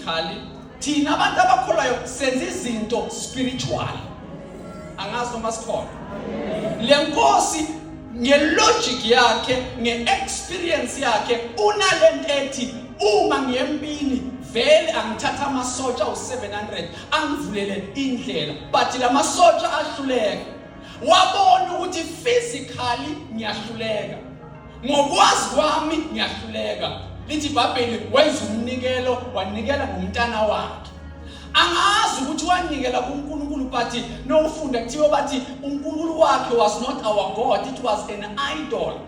physically, thina abantu abakholwayo senza izinto spiritual. Angazi noma sikhona. Le Nkosi ngelogic yakhe, ngeexperience yakhe, unalento ethi uma ngiyempini vele angithatha amasotsha u700 angivulele indlela, but la masotsha ahluleka. Wabona ukuthi physically ngiyahluleka, ngokwazi kwami ngiyahluleka. Lithi iBhayibheli wenza umnikelo, wanikela ngomntana wakhe. Angazi ukuthi wanikela kuNkulunkulu, but no ufunda kuthiwa bathi uNkulunkulu wakhe was not our God, it was an idol.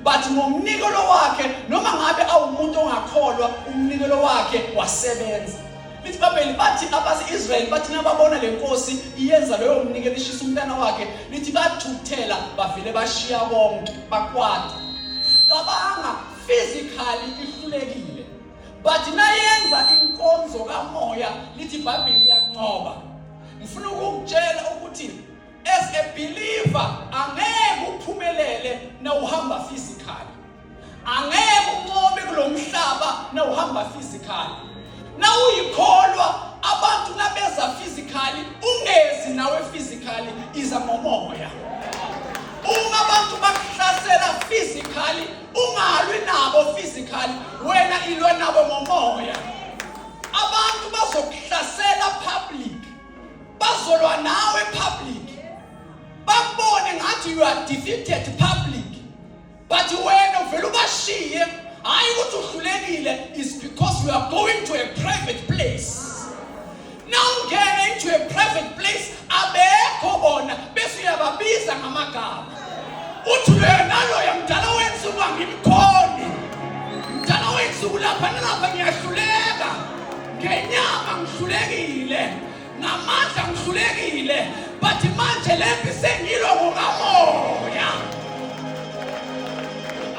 But ngomnikelo wakhe, noma ngabe awumuntu ongakholwa, umnikelo wakhe wasebenza. Lithi iBhayibheli bathi abasi-Israyeli bathi nababona le Nkosi iyenza leyo mnikelo, ishisa umntana wakhe, lithi bathukuthela bavele bashiya konke bakwata. Cabanga physically ihlulekile, but nayenza inkonzo kamoya, lithi iBhayibheli iyanqoba. Ngifuna ukukutshela ukuthi as a believer angeke uphumelele na uhamba physically. Angeke unqobe kulomhlaba na uhamba physically. Na uyikholwa abantu nabeza physically, ungezi nawe physically iza ngomoya. Uma abantu bakuhlasela physically, ungalwi nabo physically, wena ilwa nabo ngomoya. Abantu bazokuhlasela public, bazolwa nawe public, bakubone ngathi you are defeated public, but wena uvela ubashiye. Hayi ukuthi uhlulekile is because you are going to a private place. Now ungena into a private place, abekho bona bese uyababiza ngamagama. Uthi wena loya mdala wensuku angimkhoni, mdala wensuku lapha nalapha ngiyahluleka, ngenyama ngihlulekile, ngamandla ngihlulekile, but manje lempi sengilwa ngokamoya.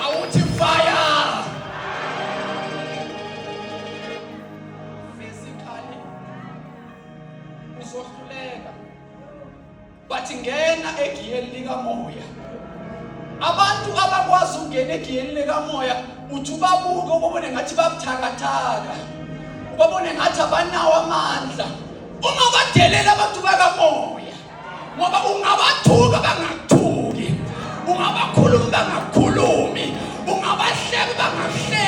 Awuthi fire. Physically uzohluleka, but ngena egiyeni likamoya. Abantu abakwazi ukungena egiyeni likamoya, uthi ubabuke ubone ngathi babuthakathaka, ubone ngathi abanawo amandla. Ungabadelela abantu bakamoya, ngoba ungabathuka bangakuthuki, ungabakhuluma bangakhulumi, ungabahleka bangahleki.